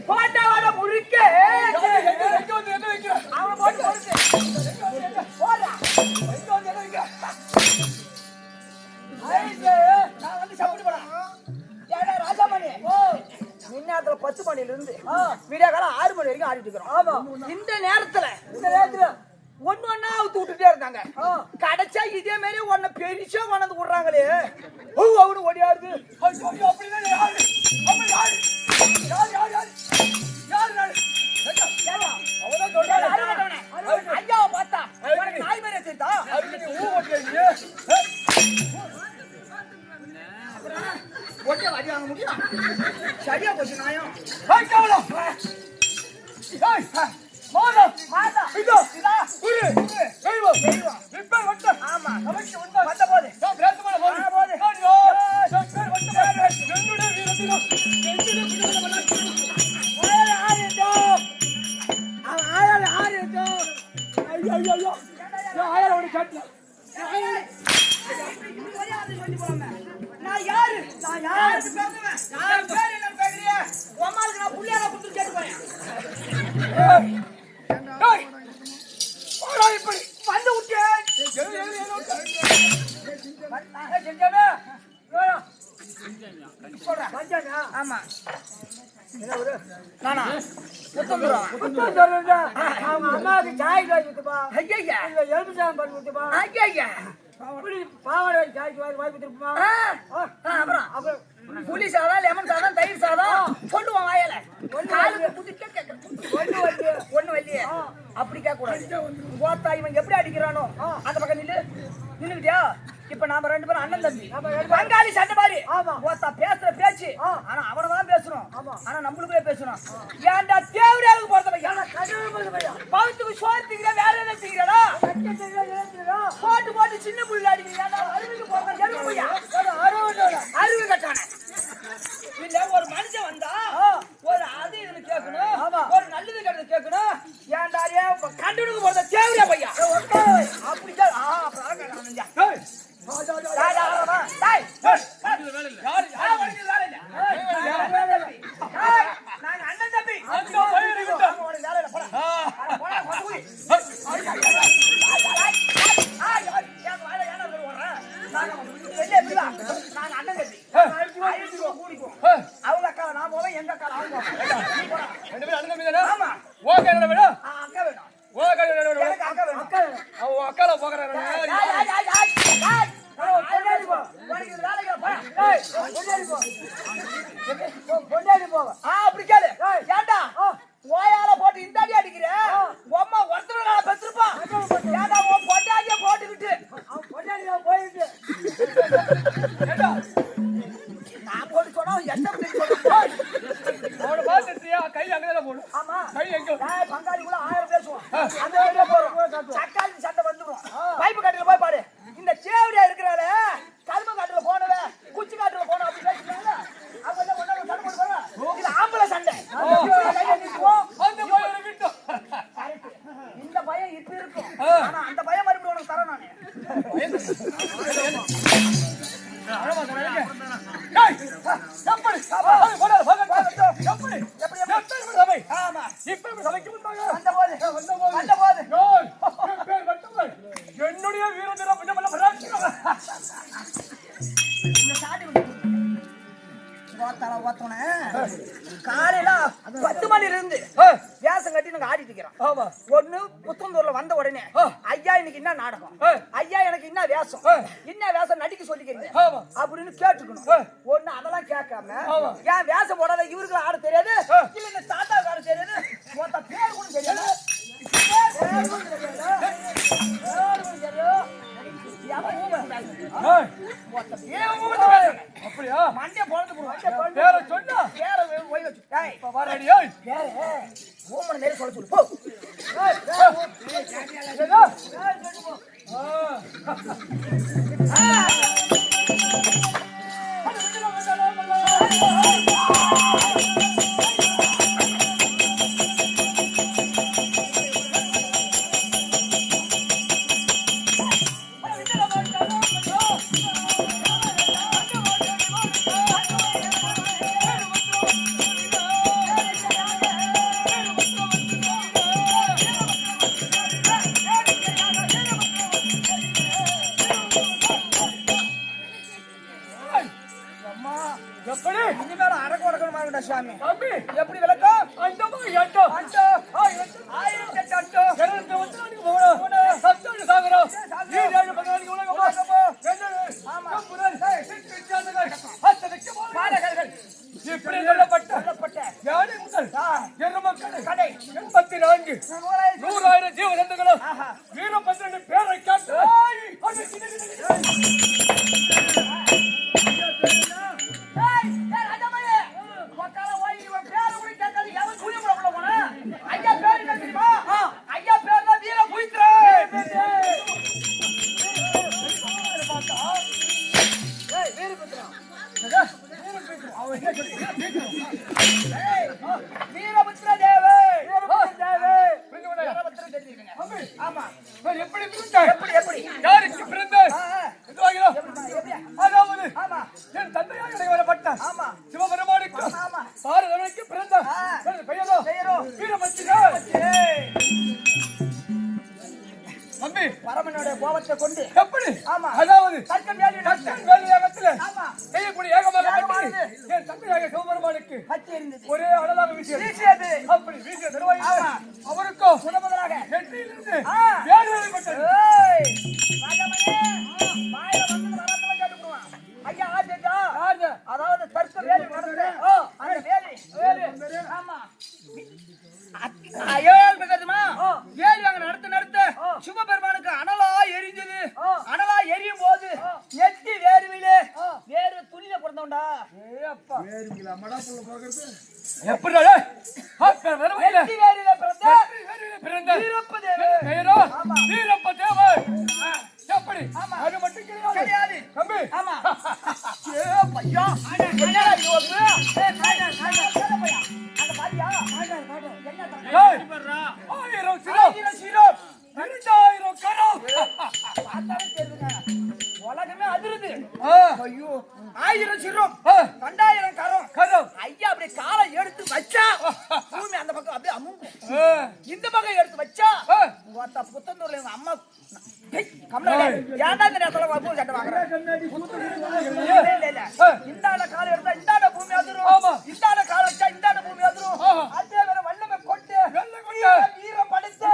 பாட்டாவோட முறுக்க அவன் போட்டு போடுறா நான் வந்து சாப்பிட்டு போறேன். ஏடா ராஜாமணி, முன்னாத்துல 10 மணில இருந்து விடிய காலம் 6 மணி வரைக்கும் ஆடிட்டு இருக்கிறோம். ஆமா, இந்த நேரத்துல ஒன்னா அவுத்து விட்டுட்டே இருந்தாங்க. கடைச்சா இதே மாதிரி ஒன்ன பெருசா கொண்டாந்து விடுறாங்களே, அவனு ஓடியாருது. ஐயாவை பார்த்தா நாய் மாதிரி வச்சிருந்தா ஒட்டே வரி வாங்க முடியும். சரியா போச்சு நாயம். மாதா மாதா இதோ இதா குரு செய்வோ செய்வோ இப்ப வட்ட ஆமா நமக்கு வந்த போதே பிரேத்தமான போதே போதே ஐயோ சக்கர் வட்ட என்னுடைய வீரத்திலோ என்னுடைய வீரத்திலோ ஓரே ஆரிதோ ஆயால ஆரிதோ ஐயோ ஐயோ ஐயோ ஆயால ஓடி கட்டல நான் யாரு பேசுவேன் நான் பேர் என்ன பேசுறியே உம்மாளுக்கு நான் புள்ளியால குத்து கேட்டு போறேன். டேய் ஓடா இப்படி வந்து விட்டே செஞ்சவே சொல்றா ஆமா என்ன ஒரு நானா புத்தந்துறா அவங்க அம்மாக்கு சாய் காய்ச்சுப்பா ஐயா இல்ல எலுமிச்சாம் பண்ணி விட்டுப்பா ஐயா அப்படி பாவாடை சாய்க்கு வாய் குடுத்துப்பா அப்புறம் புளி சாதம் லெமன் சாதம் தயிர் சாதம் சொல்லுவான் வாயில காலுக்கு புடிக்க கேட்க ஒண்ணு வல்லியே அப்படி கேட்க கூடாது. கோத்தா இவன் எப்படி அடிக்கிறானோ அந்த பக்கம் நின்னுக்கிட்டியா. இப்ப நாம 2 பேரும் அண்ணன் தம்பி பங்காளி சண்டை பாரு. கோத்தா பேசுற பேச்சு ஆனா அவனதான் பேசணும். ஆனா நம்மளுக்குள்ளே பேசணும். ஏன்டா தேவடியாவுக்கு போறத பவுத்துக்கு சோத்துக்கிற வேற என்ன செய்யறா போட்டு போட்டு சின்ன புள்ள அடிக்கிறீங்க. அருவிக்கு போற அருவி கட்டான இல்ல ஒரு மனுஷன் வந்தா ஒரு அது இதுன்னு கேட்கணும், ஒரு நல்லது கெட்டது கேட்கணும். ஏன்டாரியா கண்டுனுக்கு போறத தேவடியா பையா அப்படிதான் நாங்க அண்ணன் தம்பி நாங்க அண்ணன் தம்பி அவங்க அக்கா நான் போவேன், எங்க அக்கா அவங்க ஆமா அக்கா வேணும் அக்கால போகிறேன் அப்படி கேளு. ஏண்டா ஓயால போட்டு இந்த அடி அடிக்கிற உம்மா ஒருத்தர் பெற்றிருப்பான். ஏண்டா உன் பொட்டாடிய போட்டுக்கிட்டு போயிட்டு நான் போட்டு சொன்னா அவனை பார்த்துட்டியா கை அங்கதான் போடும். ஆமா கை எங்க பங்காளிக்குள்ள 1000 பேசுவோம். அந்த போறோம் சக்காளி சண்டை வந்துடும். பைப்பு கட்டில போய் பாரு. இந்த சேவடியா இருக்கிறாள கல்ம காட்டுல போனவ குச்சி காட்டுல போன அப்படி பேசிட்டாங்க. அவங்க எல்லாம் ஒண்ணா சண்டை போட்டு போறா. இது ஆம்பளை சண்டை. அந்த பையன் விட்டோம். இந்த பையன் இப்ப இருக்கும். ஆனா அந்த பையன் மறுபடியும் உனக்கு தரேன் நானே. என்னுடைய காலையில 10 மணில இருந்து வேஷம் கட்டி நாங்க ஆடிட்டு இருக்கிறோம். ஒண்ணு புத்தந்தூர்ல வந்த உடனே ஐயா இன்னைக்கு என்ன நாடகம், ஐயா எனக்கு என்ன வேஷம் நடிக்க சொல்லிக்கிறீங்க அப்படின்னு கேட்டுக்கணும். ஒண்ணு அதெல்லாம் கேட்காம ஏன் வேஷம் போடாத இவருக்கு ஆட தெரியாது, இல்ல இந்த தாத்தாவுக்கு ஆட தெரியாது, மொத்த பேர் கூட தெரியாது. அப்படியா மண்டே போறது பேர சொன்னா பேர போய் வச்சு இப்ப வரடி ஏய் பேர ஓமன மேல சொல்ல சொல்லு போ எப்படி இனிமேல அரக்க உடக்கணுமா இருக்கா சாமி சாமி எப்படி விளக்கம் அண்டமா எட்டோ அண்டோ ஆயிரத்தி எட்டு அண்டோ எழுநூத்தி வந்து அன்னைக்கு போகணும் சப்தம் சாகரம் நீ ஏழு பகவானுக்கு உலகம் ஆமா பாடகர்கள் இப்படி சொல்லப்பட்ட யானை முதல் எருமக்கள் கடை 84 100,000 ஜீவஜந்துகளும் வீரபத்ரனின் பேரை காட்டு பரமனுடைய கோபத்தை கொண்டு எப்படி ஆமா அதாவது தர்க்கம் வேலியாகத்தில் செய்யக்கூடிய ஏகமாக என் தந்தையாக சிவபெருமானுக்கு ஒரே அழகாக வீசியது அப்படி வீசிய தருவாய் அவருக்கோ முதலாக நெற்றியிலிருந்து வேறு வெளிப்பட்டது ஐயா அதாவது தர்க்க வேலி அந்த வேலி ஆமா ஏறி அங்க நடத்த சிவபெருமானுக்கு அனலா எரிஞ்சது அனலா எரியும் போது நெத்தி வேர்விலே வேறு துணியில பிறந்தவன்டா எப்படி எப்படி அது மட்டும் கிடையாது ஆமா பையா உலகமே அதிருது ஐயோ 1000 சிரம் 2000 கரம் ஐயா அப்படியே காலை எடுத்து வச்சா பூமி அந்த பக்கம் அப்படியே அமுங்கும் இந்த பக்கம் எடுத்து வச்சா புத்தந்தூர்ல எங்க அம்மா ஏன்டா இந்த நேரத்துல சட்டை வாங்குறேன் இந்தாண்ட காலை எடுத்தா இந்தாண்ட பூமி அதிரும் இந்தாண்ட காலை வச்சா இந்தாண்ட பூமி அதிரும் அதே வேற வல்லமை கொட்டு வீரம் படைத்து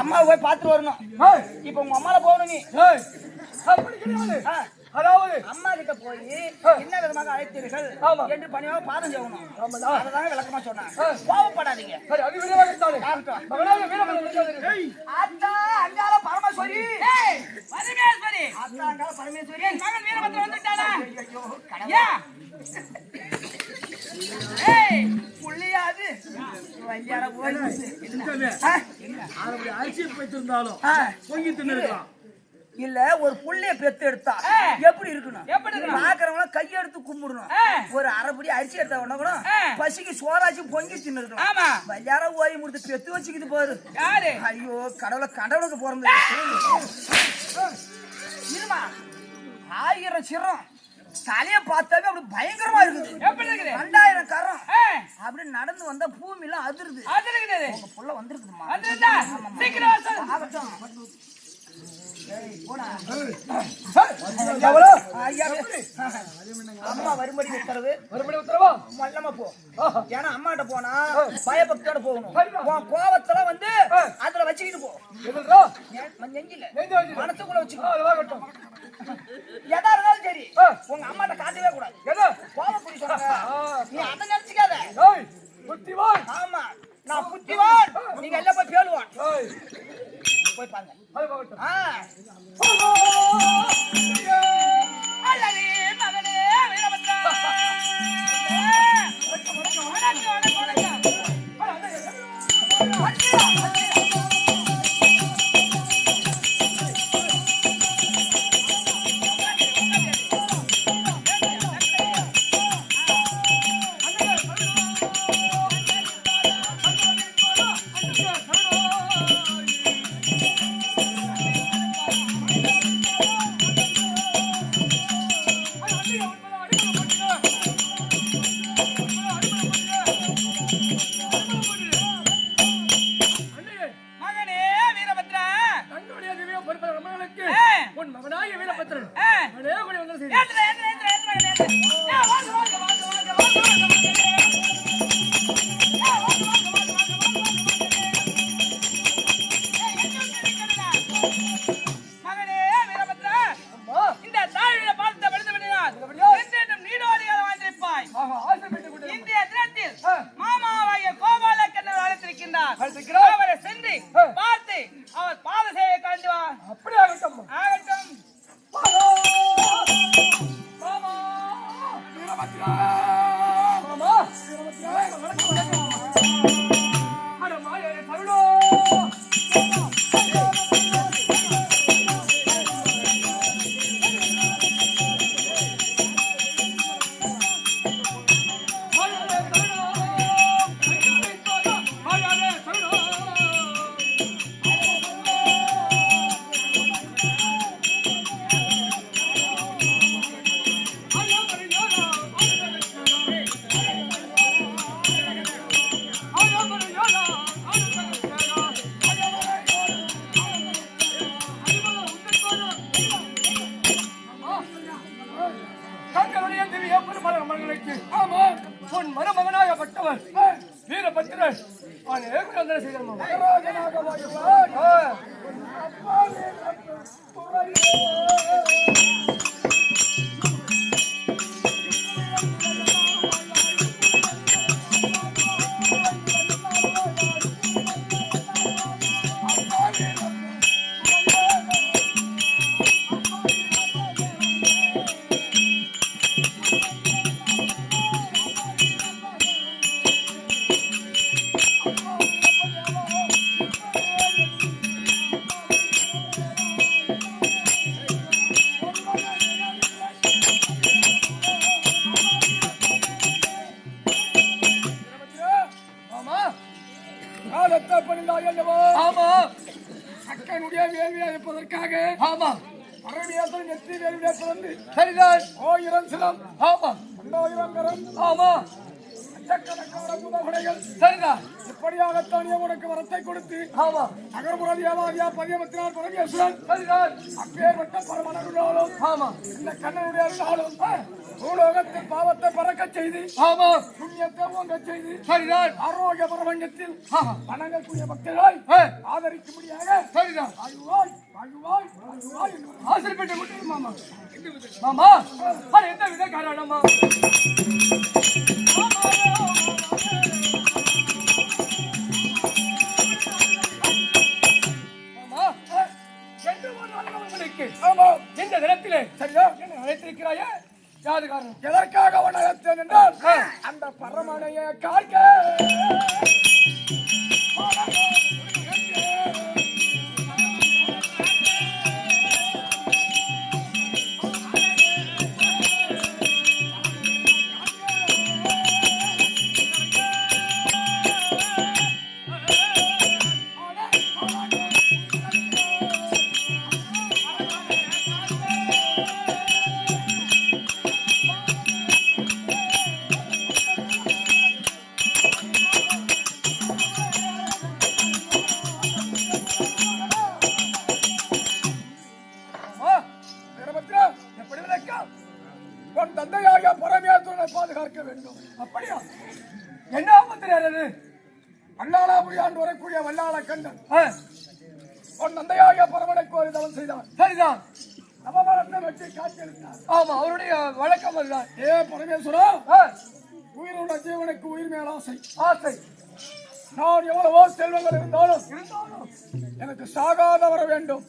அம்மா போய் பாத்துட்டு வரணும் இப்ப உங்க அம்மால போகணும் நீ அதாவது அம்மா கிட்ட போய் என்ன விதமாக அழைத்தீர்கள் என்று பணியாக பாதம் செய்யணும் அதுதான் விளக்கமா சொன்னேன் கோவப்படாதீங்க அங்கால பரமேஸ்வரி அங்கால பரமேஸ்வரி மகன் வீரபத்ரன் வந்துட்டானா புள்ளியாது இல்ல ஒரு புள்ளைய பெத்து எடுத்தா எப்படி இருக்கணும் பாக்குறவங்க கையெடுத்து கும்பிடணும் ஒரு அரைப்படி அரிசி எடுத்த உடனே கூட பசிக்கு சோறாச்சு பொங்கி தின்னு இருக்கணும் வல்லாரம் ஓய் முடித்து பெத்து வச்சுக்கிட்டு போரு ஐயோ கடவுளுக்கு போறது இருமா 1000 சிரம் தலைய பார்த்தாவே அப்படி பயங்கரமா இருக்குது 2000 கரம் அப்படி நடந்து வந்தா பூமியில அதிருது உங்க புள்ள வந்திருக்குதுமா அம்மா வரும்படி உத்தரவு மல்லமா போ ஏன்னா அம்மாட்ட போனா பயபக்தியோட போகணும் கோவத்துல வந்து அதுல வச்சுக்கிட்டு போ நெஞ்சில மனசுக்குள்ள வச்சுக்கோ எதா இருந்தாலும் சரி உங்க அம்மாட்ட காட்டவே கூடாது கோவப்படி சொல்றாங்க நீ அதை நினைச்சுக்காத புத்திவான் ஆமா நான் புத்திவான் நீங்க எல்லாம் போய் பேலுவான் போய் பாருங்க வீரபத்திரன் செய்யணும் இப்படியாகத்தான் உனக்கு வரத்தை கொடுத்து நகர்புறதியாவாதியா பதியமத்தினார் பரமேஸ்வரன் அப்பேற்பட்ட பரமனருளாலும் இந்த கண்ணனுடைய அருளாலும் பூலோகத்தில் பாவத்தை பறக்க செய்து புண்ணியத்தை ஓங்க செய்து ஆரோக்கிய பிரபஞ்சத்தில் வணங்கக்கூடிய மக்களை ஆதரிக்கும்படியாக ஆசிரியப்பட்ட முடியும் மாமா மாமா அது எந்த வித காரணமா இந்த தினத்திலே சரியா என்ன அழைத்திருக்கிறாயே யாது காரணம் எதற்காக அவன் அழைத்தேன் என்றால் அந்த பரமனைய காய்க பாதுகாக்க வேண்டும். அப்படியா? என்ன ஆபத்து? வல்லாளாபுரியாண்டு வரக்கூடிய வல்லாள கண்டன் உன் தந்தையாகிய பரமனுக்கு ஒரு தவம் செய்தான். சரிதான். நவமரத்தை வச்சு காட்சியளித்தார். ஆமா, அவருடைய வழக்கம் அதுதான். பரமேஸ்வரா, உயிருள்ள ஜீவனுக்கு உயிர் மேல் ஆசை. ஆசை நான் எவ்வளவோ செல்வங்கள் இருந்தாலும் எனக்கு சாகாத வர வேண்டும்.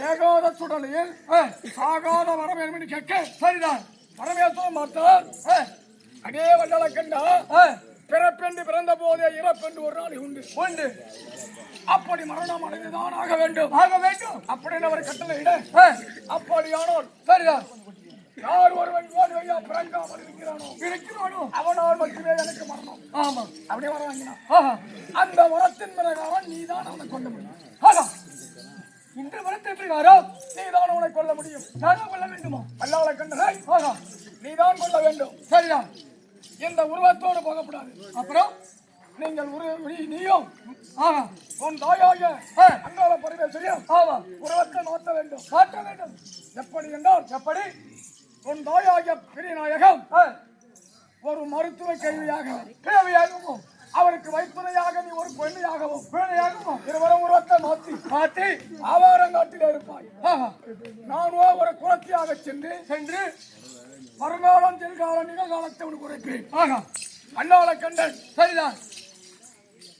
ஏகாத சுடலையில் சாகாத வர வேண்டும் என்று கேட்க சரிதான். பரமேஸ்வரன் பார்த்தார். அடே வல்லாள கண்டா, பிறப்பென்று பிறந்த போதே இறப்பென்று ஒரு நாள் உண்டு உண்டு. அப்படி மரணம் அடைந்துதான் ஆக வேண்டும் அப்படின்னு அவர் கட்டளையிட, அப்படியானால் சரிதான். யார் ஒருவன் பிறங்காமல் இருக்கிறானோ அவனால் மட்டுமே எனக்கு மரணம். ஆமா, அப்படியே வர வாங்கினான். அந்த வரத்தின் பிரகாரம் நீதான் அவனை கொல்ல முடியும். இந்த வரத்தின் பிரகாரம் நீதான் அவனை கொல்ல முடியும். நானும் கொல்ல வேண்டுமா? வல்லாள கண்டனை நீதான் கொல்ல வேண்டும். சரிதான். இந்த உருவத்தோடு போகக்கூடாது. அப்புறம் நீங்கள் நீயும் உன் தாயாக அங்காள பரமேஸ்வரியும் உருவத்தை மாற்ற வேண்டும். எப்படி என்றால், எப்படி உன் தாயாகிய பிரியநாயகம் ஒரு மருத்துவ கேள்வியாகவும் அவருக்கு வைத்துணையாக நீ ஒரு பெண்ணையாகவும் இருவரும் உரத்தை மாத்தி ஆவாரங்காட்டில் இருப்பாய். நானோ ஒரு குளத்தியாக சென்று மறுநாளம் செல்காலம் நிகழ்காலத்தை உனக்கு உரைப்பேன். அண்ணாள கண்டன் சரிதான்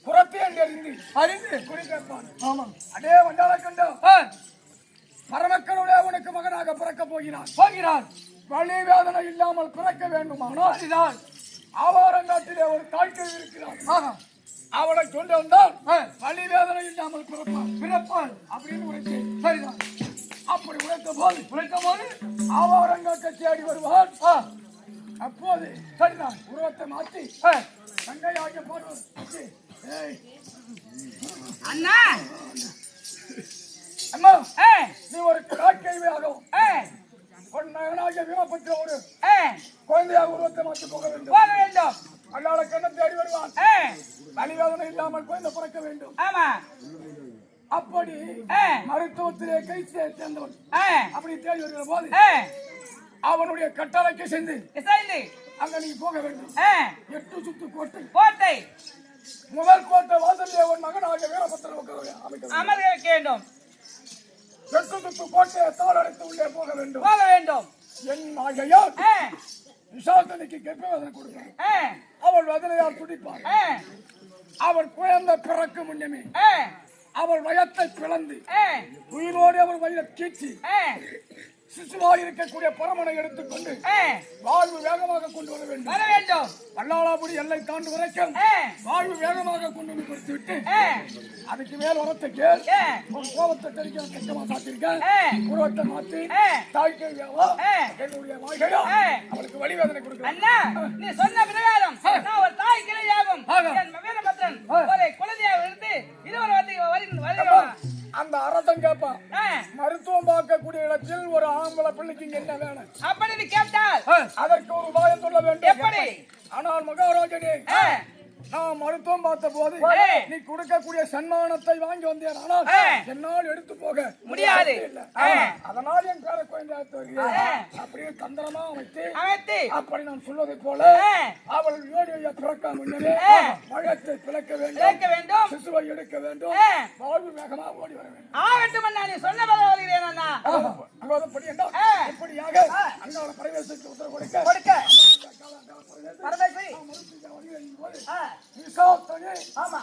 குரத்தை அறிந்து குறிப்பான். ஆமாம் அதே வண்டாள கண்டன் பரமக்கனுடைய உனக்கு மகனாக பிறக்கப் போகிறான். வலி வேதனை இல்லாமல் பிறக்க வேண்டுமானால் ஆவாரங்காட்டிலே ஒரு தாய்க்கல் இருக்கிறார். அவளை சொல்ல வந்தால் வலி வேதனை இல்லாமல் பிறப்பான் அப்படின்னு உரைத்தேன். சரிதான். அப்படி உரைத்த போது ஆவாரங்காட்டை தேடி வருவான். அப்போது சரிதான் உருவத்தை மாற்றி தங்கையாகிய பார்வதி அண்ணா அம்மா நீ ஒரு காட்கையாகவும் நகனாகிய வீரப்பட்ட ஒரு குழந்தையாக உருவத்தை மாற்றி போக வேண்டும். அல்லாத கண்ணை தேடி வருவான். வலிவேதனை இல்லாமல் குழந்தை பிறக்க வேண்டும். அப்படி மருத்துவத்திலே கை சேர்ந்தவன் அப்படி தேடி வருகிற போது அவனுடைய கட்டளைக்கு சென்று அங்க நீ போக வேண்டும். 8 சுத்து கோட்டை முதல் கோட்டை வாசலே உன் மகனாகிய வீரபத்திரன் அமர வேண்டும். 8 சுத்து கோட்டையை தாளடைத்து உள்ளே போக வேண்டும். என் ஆகையால் விசாதனைக்கு கர்ப்பவேதனை கொடுப்பார். அவள் வேதனையால் துடிப்பார். அவள் குழந்தை பிறக்கும் முன்னமே அவள் வயத்தை பிளந்து உயிரோடு அவள் வயிறை கீச்சி சிசுவாய் இருக்கக்கூடிய பரமனை எடுத்துக்கொண்டு வாழ்வு வேகமாக கொண்டு வர வேண்டும். வல்லாளாபுரி எல்லை தாண்டு வரைக்கும் வாழ்வு வேகமாக கொண்டு வந்து கொடுத்து விட்டு அதுக்கு மேல் வரத்தை கேள். ஒரு கோபத்தை கழிக்க கஷ்டமா சாத்திருக்கேன். உருவத்தை மாற்றி தாய்க்கு என்னுடைய வாழ்க்கையோ அவளுக்கு வழிவேதனை கொடுக்கிறேன். நீ சொன்ன பிரகாரம் நான் ஒரு தாய் கிளையாகும் வீரபத்ரன் ஒரு குழந்தையாக இருந்து இருவர் வருகிறோம். அந்த அரசன் கேட்பான் மருத்துவம் பார்க்கக்கூடிய இடத்தில் ஒரு ஆம்பளை பிள்ளைக்கு என்ன வேணும் அப்படின்னு கேட்டால் அதற்கு ஒரு உபாயம் சொல்ல வேண்டும். எப்படி? ஆனால் மகாராஜனே நான் மருத்துவம் பார்த்த போது நீ கொடுக்கக்கூடிய சன்மானத்தை வாங்கி வந்தேன். ஆனால் என்னால் எடுத்து போக முடியாது. அதனால் என் பேர குழந்தை அப்படியே தந்திரமா அமைத்து அப்படி நான் சொல்வதை போல அவள் யோடியை பிறக்க முன்னே மழத்தை பிளக்க வேண்டும். சிசுவை எடுக்க வேண்டும். வாழ்வு வேகமாக ஓடி வர வேண்டும். ஆகட்டும் அண்ணா, நீ சொன்ன வருகிறேன் அண்ணா. எப்படியாக அண்ணாவோட பரமேஸ்வரிக்கு உத்தரவு கொடுக்க பரமேஸ்வரி ஆமா